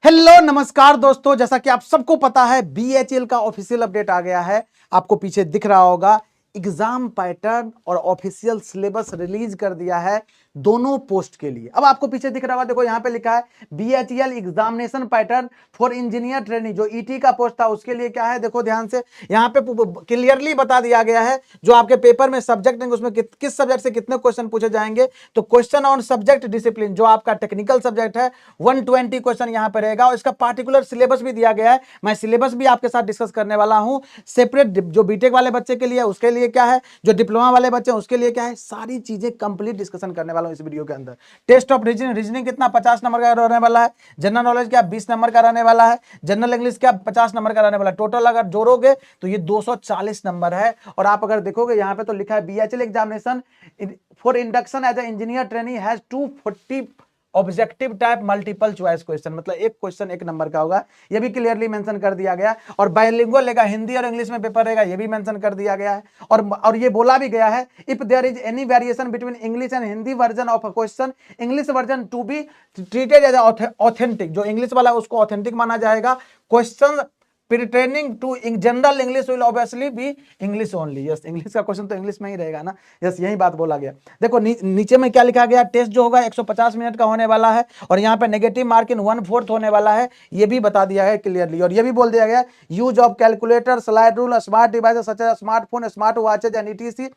Hello नमस्कार दोस्तों, जैसा कि आप सबको पता है बीएचईएल का ऑफिशियल अपडेट आ गया है। आपको पीछे दिख रहा होगा एग्जाम पैटर्न और ऑफिशियल सिलेबस रिलीज कर दिया है दोनों पोस्ट के लिए। अब आपको पीछे दिख रहा होगा, देखो यहाँ पे लिखा है BHEL examination pattern for engineer training. जो ईटी का पोस्ट था उसके लिए क्या है, देखो ध्यान से यहाँ पे क्लियरली बता दिया गया है जो आपके पेपर में सब्जेक्ट है उसमें किस सब्जेक्ट से कितने क्वेश्चन पूछे जाएंगे। तो क्वेश्चन ऑन सब्जेक्ट डिसिप्लिन जो आपका टेक्निकल सब्जेक्ट है 120 क्वेश्चन यहाँ पे रहेगा और इसका पार्टिकुलर सिलेबस भी दिया गया है। मैं सिलेबस भी आपके साथ डिस्कस करने वाला हूं। सेपरेट जो बीटेक वाले बच्चे के लिए उसके लिए क्या है, जो डिप्लोमा वाले बच्चे हैं उसके लिए क्या है, सारी चीजें कंप्लीट डिस्कसन करने वाला हूं इस वीडियो के अंदर। टेस्ट ऑफ रीजनिंग कितना 50 नंबर का रहने वाला है। जनरल नॉलेज क्या 20 नंबर का रहने वाला है। जनरल इंग्लिश क्या 50 नंबर का रहने वाला है। टोटल अगर जोड़ोगे तो ये 240 नंबर है। और आप अगर देखोगे यहाँ पे तो लिखा है BHEL examination for induction as a engineer trainee has 240 objective type multiple choice question, मतलब एक क्वेश्चन एक नंबर का होगा, ये भी क्लियरली मेंशन कर दिया गया। और बाइलिंगुअल लेगा, हिंदी और इंग्लिश में पेपर रहेगा, ये भी मेंशन कर दिया गया है। और ये बोला भी गया है if there is any variation between English and Hindi version of a question, English version to be treated as authentic. जो इंग्लिश वाला है उसको ऑथेंटिक माना जाएगा। Question pertaining to general English will obviously be English only. Yes, English का question तो English में ही रहेगा ना। यस, यही बात बोला गया। देखो नीचे में क्या लिखा गया, टेस्ट जो होगा 150 मिनट का होने वाला है और यहाँ पे नेगेटिव मार्किंग 1/4 होने वाला है, ये भी बता दिया है क्लियरली। और ये भी बोल दिया गया use of calculator, slide rule, smart devices such as smartphone, smart watches and etc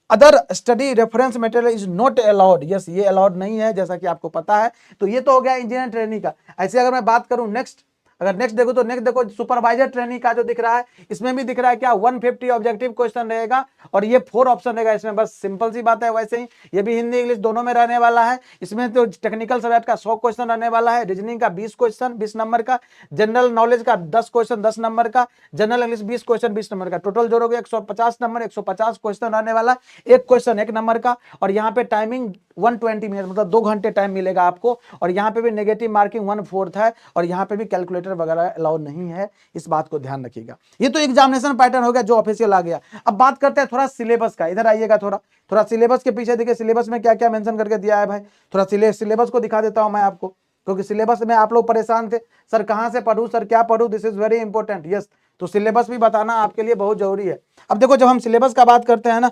other study reference material is not allowed. Yes, ये अलाउड नहीं है जैसा कि आपको पता है। तो ये तो हो गया इंजीनियर ट्रेनिंग का। ऐसे अगर मैं बात करूं नेक्स्ट देखो तो नेक्स्ट देखो सुपरवाइजर ट्रेनिंग का जो दिख रहा है, इसमें भी दिख रहा है क्या 150 ऑब्जेक्टिव क्वेश्चन रहेगा और ये 4 ऑप्शन रहेगा इसमें। बस सिंपल सी बात है। वैसे ही ये भी हिंदी इंग्लिश दोनों में रहने वाला है। इसमें तो टेक्निकल सब्जेक्ट का 100 क्वेश्चन रहने वाला है, रीजनिंग का 20 क्वेश्चन 20 नंबर का, जनरल नॉलेज का 10 क्वेश्चन 10 नंबर का, जनरल इंग्लिश 20 क्वेश्चन 20 नंबर का। टोटल जोड़ोगे 150 नंबर, 150 क्वेश्चन रहने वाला, एक क्वेश्चन एक नंबर का। और यहाँ पे टाइमिंग 120 मिनट, मतलब 2 घंटे टाइम मिलेगा आपको। और यहाँ पे भी नेगेटिव मार्किंग 1/4 है और यहाँ पे भी कैलकुलेटर वगैरह अलाउ नहीं है, इस बात को ध्यान रखिएगा। ये तो एग्जामिनेशन पैटर्न हो गया जो ऑफिशियल आ गया। अब बात करते हैं थोड़ा सिलेबस का। इधर आइएगा, थोड़ा सिलेबस के पीछे देखिए सिलेबस में क्या क्या मेंशन करके दिया है भाई। थोड़ा सिलेबस को दिखा देता हूं मैं आपको, क्योंकि सिलेबस में आप लोग परेशान थे, सर कहां से पढ़ूं, सर क्या पढ़ूं, this is very important. Yes, तो सिलेबस भी बताना आपके लिए बहुत जरूरी है। अब देखो जब हम सिलेबस का बात करते हैं ना,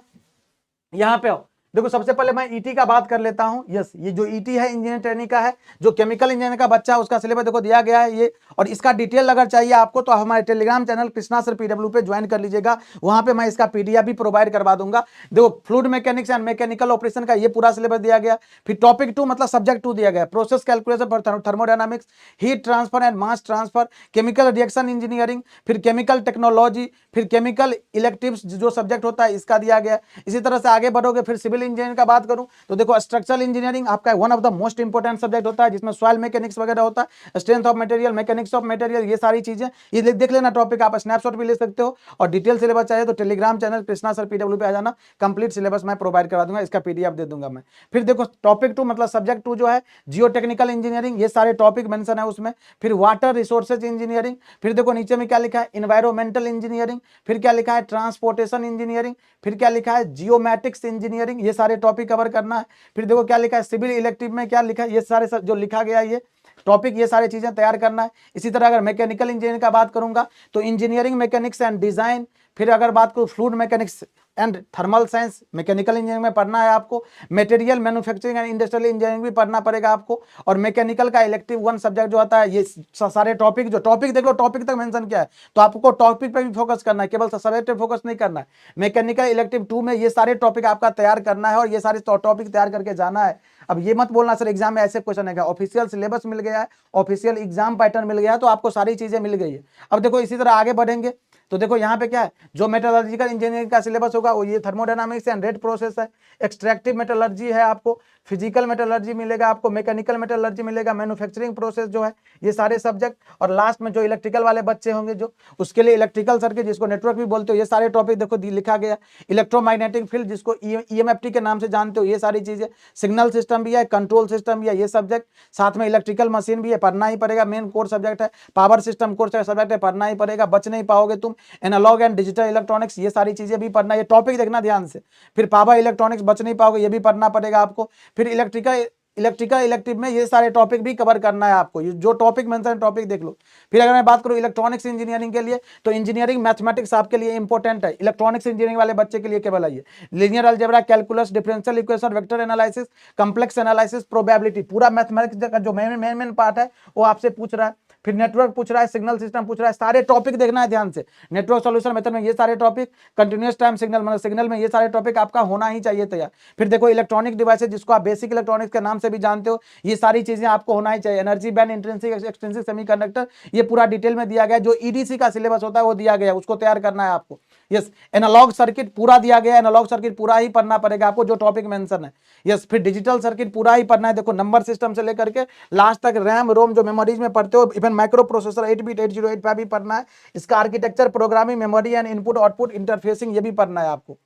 यहाँ पे देखो सबसे पहले मैं ईटी का बात कर लेता हूं। यस, ये जो ईटी है इंजीनियर ट्रेनिंग का है, जो केमिकल इंजीनियर का बच्चा है उसका सिलेबस देखो दिया गया है ये। और इसका डिटेल अगर चाहिए आपको तो हमारे Telegram channel Krishna sir PW पे ज्वाइन कर लीजिएगा, वहां पे मैं इसका पीडीएफ भी प्रोवाइड करवा दूंगा। देखो fluid mechanics and mechanical operation का ये पूरा सिलेबस दिया गया। फिर टॉपिक 2 मतलब सब्जेक्ट 2 दिया गया, process calculation for thermodynamics, heat transfer and mass transfer, chemical reaction engineering, फिर केमिकल टेक्नोलॉजी, फिर केमिकल इलेक्टिव्स जो सब्जेक्ट होता है इसका दिया गया। इसी तरह से आगे बढ़ोगे फिर सिविल इंजीनियरिंग का बात करूं तो देखो स्ट्रक्चरल इंजीनियरिंग आपका one of the most important subject होता है, जिसमें सॉइल मैकेनिक्स वगैरह होता है, strength of material, mechanics of material, ये सारी चीजें ये देख लेना टॉपिक, आप स्नैपशॉट भी ले सकते हो। और डिटेल सिलेबस चाहिए तो Telegram channel Krishna sir PW पे आ जाना, कंप्लीट सिलेबस मैं प्रोवाइड करवा दूंगा, इसका पीडीएफ दे दूंगा मैं। फिर देखो टॉपिक 2 मतलब सब्जेक्ट 2 जो है जियो टेक्निकल इंजीनियरिंग, ये सारे टॉपिक मेंशन है उसमें। फिर वाटर रिसोर्सेज इंजीनियरिंग, फिर देखो नीचे में क्या लिखा है इन्वायरमेंटल इंजीनियरिंग, फिर क्या लिखा है ट्रांसपोर्टेशन इंजीनियरिंग, फिर क्या लिखा है जियोमैटिक्स इंजीनियरिंग, ये सारे टॉपिक कवर करना है। फिर देखो क्या लिखा है सिविल इलेक्टिव में क्या लिखा है, ये सारे जो लिखा गया है ये टॉपिक, ये सारी चीजें तैयार करना है। इसी तरह अगर मैकेनिकल इंजीनियरिंग का बात करूंगा तो इंजीनियरिंग मैकेनिक्स एंड डिजाइन, फिर अगर बात करूं fluid mechanics and thermal science mechanical engineering में पढ़ना है आपको। Material manufacturing and industrial engineering भी पढ़ना पड़ेगा आपको। और मैकेनिकल का इलेक्टिव 1 सब्जेक्ट जो आता है, ये सारे टॉपिक जो टॉपिक देख लो टॉपिक तक मेंशन किया है, तो आपको टॉपिक पे भी फोकस करना है, केवल सब्जेक्ट पे फोकस नहीं करना है। मैकेनिकल इलेक्टिव 2 में ये सारे टॉपिक आपका तैयार करना है और ये सारे टॉपिक तैयार करके जाना है। अब ये मत बोलना सर एग्जाम में ऐसे क्वेश्चन है क्या, ऑफिशियल सिलेबस मिल गया है, ऑफिशियल एग्जाम पैटर्न मिल गया है, तो आपको सारी चीजें मिल गई है। अब देखो इसी तरह आगे बढ़ेंगे तो देखो यहाँ पे क्या है, जो मेटलर्जिकल इंजीनियरिंग का सिलेबस होगा वो ये थर्मोडायनामिक्स एंड रेट प्रोसेस है, एक्सट्रैक्टिव मेटलर्जी है आपको, फिजिकल मेटलर्जी मिलेगा आपको, मैकेनिकल मेटलर्जी मिलेगा, मैन्युफैक्चरिंग प्रोसेस जो है, ये सारे सब्जेक्ट। और लास्ट में जो इलेक्ट्रिकल वाले बच्चे होंगे जो उसके लिए इलेक्ट्रिकल सर्किट जिसको नेटवर्क भी बोलते हो, ये सारे टॉपिक देखो लिखा गया। इलेक्ट्रोमैग्नेटिक फील्ड जिसको ईएमएफटी के नाम से जानते हो, ये सारी चीजें, सिग्नल सिस्टम भी है, कंट्रोल सिस्टम भी है, ये सब्जेक्ट। साथ में इलेक्ट्रिकल मशीन भी है, पढ़ना ही पड़ेगा, मेन कोर सब्जेक्ट है। पावर सिस्टम कोर्स सब्जेक्ट है, पढ़ना ही पड़ेगा, बच नहीं पाओगे तुम। एनालॉग एंड डिजिटल इलेक्ट्रॉनिक्स, ये सारी चीजें भी पढ़ना, ये टॉपिक देखना ध्यान से। फिर पावर इलेक्ट्रॉनिक्स बच नहीं पाओगे, ये भी पढ़ना पड़ेगा आपको। फिर इलेक्ट्रिकल इलेक्ट्रिकल इलेक्टिव में ये सारे टॉपिक भी कवर करना है आपको, ये जो टॉपिक मेंशन टॉपिक देख लो। फिर अगर मैं बात करूं इलेक्ट्रॉनिक्स इंजीनियरिंग के लिए, तो इंजीनियरिंग मैथमेटिक्स आपके लिए इंपॉर्टेंट है। इलेक्ट्रॉनिक्स इंजीनियरिंग वाले बच्चे के लिए केवल आइए linear algebra, calculus, differential equation, vector analysis, complex analysis, probability, पूरा मैथमेटिक्स का जो मेन पार्ट है वो आपसे पूछ रहा है। फिर नेटवर्क पूछ रहा है, सिग्नल सिस्टम पूछ रहा है, सारे टॉपिक देखना है ध्यान से। नेटवर्क सॉल्यूशन मेथड में ये सारे टॉपिक, कंटिन्यूअस टाइम सिग्नल मतलब सिग्नल में ये सारे टॉपिक आपका होना ही चाहिए तैयार। फिर देखो इलेक्ट्रॉनिक डिवाइसेज, जिसको आप बेसिक इलेक्ट्रॉनिक्स के नाम से भी जानते हो, ये सारी चीजें आपको होना ही चाहिए। Energy band, intrinsic, extrinsic, semiconductor, ये पूरा डिटेल में दिया गया है। जो ईडीसी का सिलेबस होता है वो दिया गया है, उसको तैयार करना है आपको। यस, एनालॉग सर्किट पूरा दिया गया है, एनालॉग सर्किट पूरा ही पढ़ना पड़ेगा आपको, जो टॉपिक मेंशन है। यस, फिर डिजिटल सर्किट पूरा ही पढ़ना है। देखो नंबर सिस्टम से लेकर के लास्ट तक रैम रोम जो मेमोरीज में पढ़ते हो, इवन माइक्रो प्रोसेसर 8 बिट 8085 भी पढ़ना है। इसका architecture, programming, memory and input output interfacing, ये भी पढ़ना है आपको।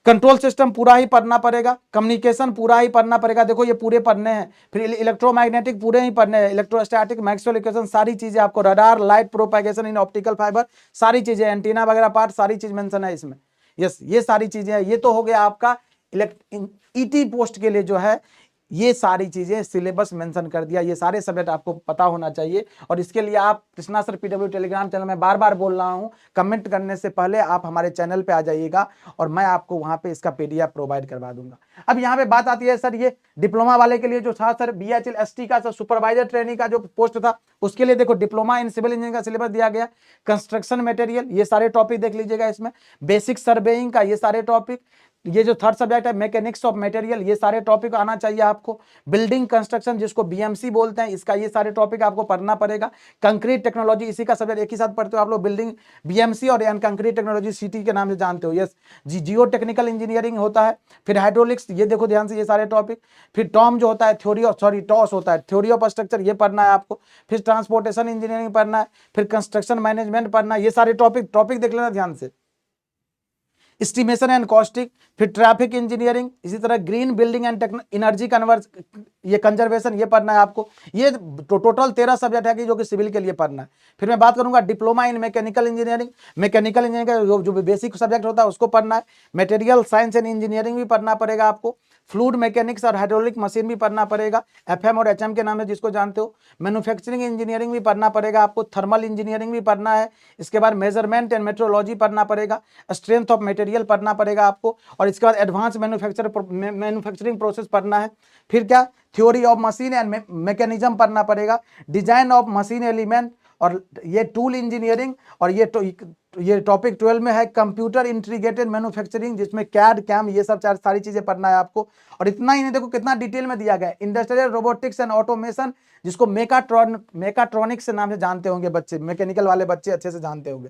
कंट्रोल सिस्टम पूरा ही पढ़ना पड़ेगा, कम्युनिकेशन पूरा ही पढ़ना पड़ेगा। देखो ये पूरे पढ़ने हैं। फिर इलेक्ट्रोमैग्नेटिक पूरे ही पढ़ने हैं, इलेक्ट्रोस्टैटिक, मैक्सवेल इक्वेशन, सारी चीजें आपको, radar, light propagation in optical fibre, सारी चीजें, एंटीना वगैरह पार्ट, सारी चीज मेंशन है इसमें। यस, ये सारी चीजें हैं। ये तो हो गया आपका ईटी पोस्ट के लिए जो है, ये सारी चीजें सिलेबस मेंशन कर दिया। ये सारे सब्जेक्ट आपको पता होना चाहिए। और इसके लिए आप Krishna sir PW Telegram channel में बार बार बोल रहा हूं, कमेंट करने से पहले आप हमारे चैनल पे आ जाइएगा और मैं आपको वहां पे इसका पीडीएफ प्रोवाइड करवा दूंगा। अब यहाँ पे बात आती है सर, ये डिप्लोमा वाले के लिए जो था सर, बीएचएल एसटी का सुपरवाइजर ट्रेनिंग का जो पोस्ट था, उसके लिए देखो डिप्लोमा इन सिविल इंजीनियरिंग का सिलेबस दिया गया। कंस्ट्रक्शन मटेरियल, ये सारे टॉपिक देख लीजिएगा इसमें। बेसिक सर्वेइंग का ये सारे टॉपिक, ये जो थर्ड सब्जेक्ट है मैकेनिक्स ऑफ मटेरियल, ये सारे टॉपिक आना चाहिए आपको। बिल्डिंग कंस्ट्रक्शन जिसको बीएमसी बोलते हैं, इसका ये सारे टॉपिक आपको पढ़ना पड़ेगा। कंक्रीट टेक्नोलॉजी, इसी का सब्जेक्ट एक ही साथ पढ़ते हो आप लोग, बिल्डिंग बीएमसी और कंक्रीट टेक्नोलॉजी सीटी के नाम से जानते हो। यस, जियो टेक्निकल इंजीनियरिंग होता है। फिर हाइड्रोलिक्स, ये देखो ध्यान से ये सारे टॉपिक। फिर टॉम जो होता है टॉस होता है, थ्योरी ऑफ स्ट्रक्चर, ये पढ़ना है आपको। फिर ट्रांसपोर्टेशन इंजीनियरिंग पढ़ना है। फिर कंस्ट्रक्शन मैनेजमेंट पढ़ना है। ये सारे टॉपिक देख लेना ध्यान से। एस्टिमेशन एंड कॉस्टिंग, फिर ट्रैफिक इंजीनियरिंग, इसी तरह ग्रीन बिल्डिंग एंड एनर्जी ये कंजर्वेशन, ये पढ़ना है आपको। ये टोटल 13 सब्जेक्ट है कि जो कि सिविल के लिए पढ़ना है। फिर मैं बात करूंगा diploma in mechanical engineering, mechanical engineering का जो बेसिक सब्जेक्ट होता है उसको पढ़ना है। मटेरियल साइंस एंड इंजीनियरिंग भी पढ़ना पड़ेगा आपको। फ्लूइड मैकेनिक्स और हाइड्रोलिक मशीन भी पढ़ना पड़ेगा, एफएम और एचएम के नाम से जिसको जानते हो। मैन्युफैक्चरिंग इंजीनियरिंग भी पढ़ना पड़ेगा आपको। थर्मल इंजीनियरिंग भी पढ़ना है। इसके बाद मेजरमेंट एंड मेट्रोलॉजी पढ़ना पड़ेगा। स्ट्रेंथ ऑफ मटेरियल पढ़ना पड़ेगा आपको। और इसके बाद एडवांस मैन्युफैक्चरिंग प्रोसेस पढ़ना है। फिर क्या, theory of machine and mechanism पढ़ना पड़ेगा। डिजाइन ऑफ मशीन एलिमेंट, और ये टूल इंजीनियरिंग। और ये टॉपिक 12 में है कंप्यूटर इंटीग्रेटेड मैन्युफैक्चरिंग, जिसमें कैड कैम ये सब सारी चीजें पढ़ना है आपको। और इतना ही नहीं, देखो कितना डिटेल में दिया गया है। इंडस्ट्रियल रोबोटिक्स एंड ऑटोमेशन, जिसको मेकाट्रॉनिक्स से नाम से जानते होंगे बच्चे, मैकेनिकल वाले बच्चे अच्छे से जानते होंगे।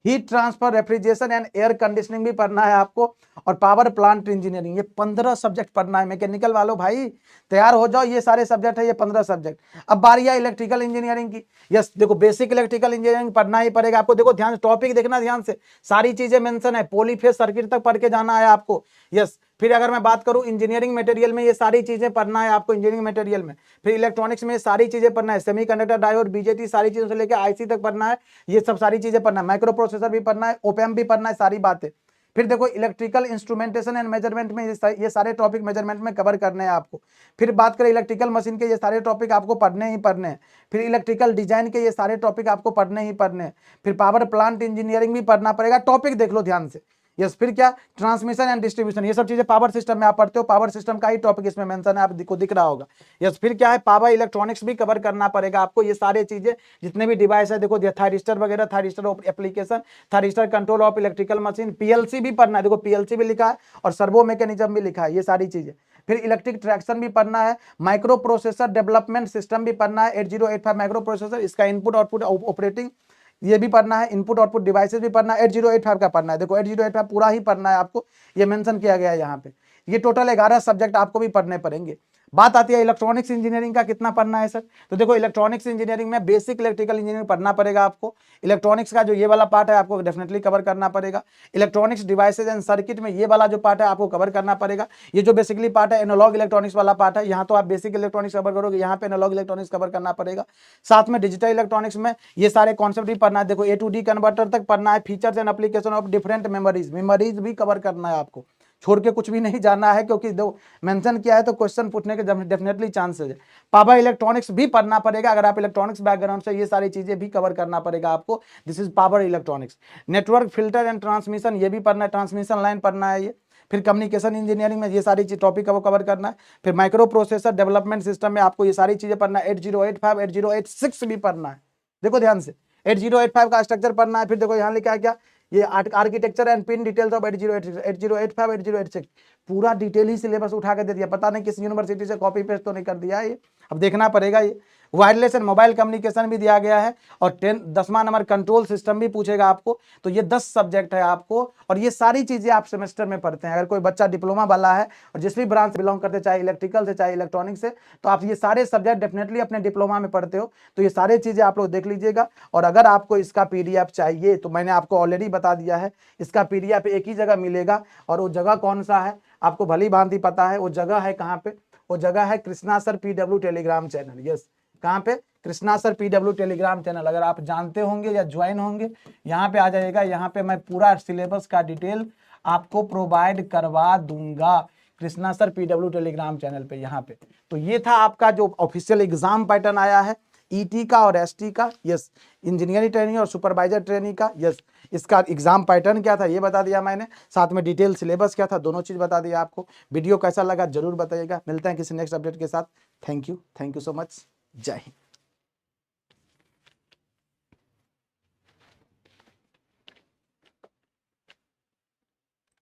Heat transfer, refrigeration and air conditioning भी पढ़ना है आपको। और पावर प्लांट इंजीनियरिंग, ये 15 सब्जेक्ट पढ़ना है। मैकेनिकल वालों भाई तैयार हो जाओ, ये सारे सब्जेक्ट है, ये 15 सब्जेक्ट। अब बारी है इलेक्ट्रिकल इंजीनियरिंग की। यस, देखो बेसिक इलेक्ट्रिकल इंजीनियरिंग पढ़ना ही पड़ेगा आपको। देखो ध्यान, टॉपिक देखना ध्यान से, सारी चीजें मेंशन है। पॉलीफेज सर्किट तक पढ़ के जाना है आपको। यस, फिर अगर मैं बात करूं इंजीनियरिंग मटेरियल में, ये सारी चीजें पढ़ना है आपको इंजीनियरिंग मटेरियल में। फिर इलेक्ट्रॉनिक्स में सारी चीजें पढ़ना है, सेमीकंडक्टर, डायोड, बीजेटी, सारी चीजों से लेकर आईसी तक पढ़ना है। ये सब सारी चीजें पढ़ना है। माइक्रो प्रोसेसर भी पढ़ना है, ओपैम्प भी पढ़ना है, सारी बातें। फिर देखो इलेक्ट्रिकल इंस्ट्रूमेंटेशन एंड मेजरमेंट में ये सारे टॉपिक मेजरमेंट में कवर करने हैं आपको। फिर बात करें इलेक्ट्रिकल मशीन के, ये सारे टॉपिक आपको पढ़ने ही पढ़ने हैं। फिर इलेक्ट्रिकल डिजाइन के ये सारे टॉपिक आपको पढ़ने ही पढ़ने हैं। फिर पावर प्लांट इंजीनियरिंग भी पढ़ना पड़ेगा। टॉपिक देख लो ध्यान से। यस, फिर क्या, ट्रांसमिशन एंड डिस्ट्रीब्यूशन, ये सब चीजें पावर सिस्टम में आप पढ़ते हो, पावर सिस्टम का ही टॉपिक इसमें मेंशन है, आपको दिख रहा होगा। यस, फिर क्या है, पावर इलेक्ट्रॉनिक्स भी कवर करना पड़ेगा आपको। ये सारे चीजें जितने भी डिवाइस है, देखो थायरिस्टर वगैरह, thyristor application, thyristor control of electrical machine, PLC भी पढ़ना है। देखो पीएलसी भी लिखा है और सर्वो मैकेनिज्म भी लिखा है, ये सारी चीजें। फिर इलेक्ट्रिक ट्रैक्शन भी पढ़ना है। माइक्रो प्रोसेसर डेवलपमेंट सिस्टम भी पढ़ना है, 8085 माइक्रो प्रोसेसर, इसका इनपुट आउटपुट ऑपरेटिंग ये भी पढ़ना है। इनपुट आउटपुट डिवाइसेस भी पढ़ना है। 8085 का पढ़ना है। देखो 8085 पूरा ही पढ़ना है आपको, ये मेंशन किया गया है यहाँ पे। ये टोटल 11 सब्जेक्ट आपको भी पढ़ने पड़ेंगे। बात आती है इलेक्ट्रॉनिक्स इंजीनियरिंग का कितना पढ़ना है सर, तो देखो इलेक्ट्रॉनिक्स इंजीनियरिंग में बेसिक इलेक्ट्रिकल इंजीनियरिंग पढ़ना पड़ेगा आपको। इलेक्ट्रॉनिक्स का जो ये वाला पार्ट है आपको डेफिनेटली कवर करना पड़ेगा। इलेक्ट्रॉनिक्स डिवाइसेज एंड सर्किट में ये वाला जो पार्ट है आपको कवर करना पड़ेगा। ये जो बेसिकली पार्ट है एनालॉग इलेक्ट्रॉनिक्स वाला पार्ट है, यहाँ तो आप बेसिक इलेक्ट्रॉनिक्स कवर करोगे, यहाँ पे एनालॉग इलेक्ट्रॉनिक्स कवर करना पड़ेगा। साथ में डिजिटल इलेक्ट्रॉनिक्स में ये सारे कॉन्सेप्ट भी पढ़ना है। देखो A to D कन्वर्टर तक पढ़ना है। Features and application of different memories भी कवर करना है आपको। छोड़ के कुछ भी नहीं जाना है, क्योंकि दो मेंशन किया है तो क्वेश्चन पूछने के डेफिनेटली चांसेस है। पावर इलेक्ट्रॉनिक्स भी पढ़ना पड़ेगा, अगर आप इलेक्ट्रॉनिक्स बैकग्राउंड से, ये सारी चीजें भी कवर करना पड़ेगा आपको। This is power electronics. Network filter and transmission, ये भी पढ़ना है, ट्रांसमिशन लाइन पढ़ना है ये। फिर कम्युनिकेशन इंजीनियरिंग में ये सारी चीज टॉपिक को कवर करना है। फिर माइक्रो प्रोसेसर डेवलपमेंट सिस्टम में आपको ये सारी चीजें पढ़ना है। 8085 8086 भी पढ़ना है, देखो ध्यान से। 8085 का स्ट्रक्चर पढ़ना है। फिर देखो यहाँ लिखा है क्या, ये architecture and pin details of 8086 8085 8086, पूरा डिटेल ही सिलेबस उठा के दे दिया। पता नहीं किस यूनिवर्सिटी से कॉपी पेस्ट तो नहीं कर दिया है ये, अब देखना पड़ेगा ये। वायरलेस एंड मोबाइल कम्युनिकेशन भी दिया गया है। और 10वां नंबर कंट्रोल सिस्टम भी पूछेगा आपको। तो ये 10 सब्जेक्ट है आपको, और ये सारी चीजें आप सेमेस्टर में पढ़ते हैं। अगर कोई बच्चा डिप्लोमा वाला है और जिस भी ब्रांच से बिलोंग करते, चाहे इलेक्ट्रिकल से चाहे इलेक्ट्रॉनिक से, तो आप ये सारे सब्जेक्ट डेफिनेटली अपने डिप्लोमा में पढ़ते हो। तो ये सारी चीजें आप लोग देख लीजिएगा। और अगर आपको इसका पीडीएफ चाहिए तो मैंने आपको ऑलरेडी बता दिया है, इसका पीडीएफ एक ही जगह मिलेगा। और वो जगह कौन सा है आपको भली भांति पता है। वो जगह है कहाँ पे, वो जगह है Krishna sir PW Telegram channel. Yes, कहाँ पे, Krishna sir PW Telegram channel. अगर आप जानते होंगे या ज्वाइन होंगे, यहाँ पे आ जाइएगा। यहाँ पे मैं पूरा सिलेबस का डिटेल आपको प्रोवाइड करवा दूंगा, Krishna sir PW Telegram channel पे, यहाँ पे। तो ये था आपका जो ऑफिशियल एग्जाम पैटर्न आया है ईटी का और एसटी का। यस, इंजीनियरिंग ट्रेनिंग और सुपरवाइजर ट्रेनिंग का। यस, इसका एग्जाम पैटर्न क्या था ये बता दिया मैंने, साथ में डिटेल सिलेबस क्या था, दोनों चीज बता दिया आपको। वीडियो कैसा लगा जरूर बताइएगा। मिलते हैं किसी नेक्स्ट अपडेट के साथ। Thank you so much. जय हिंद।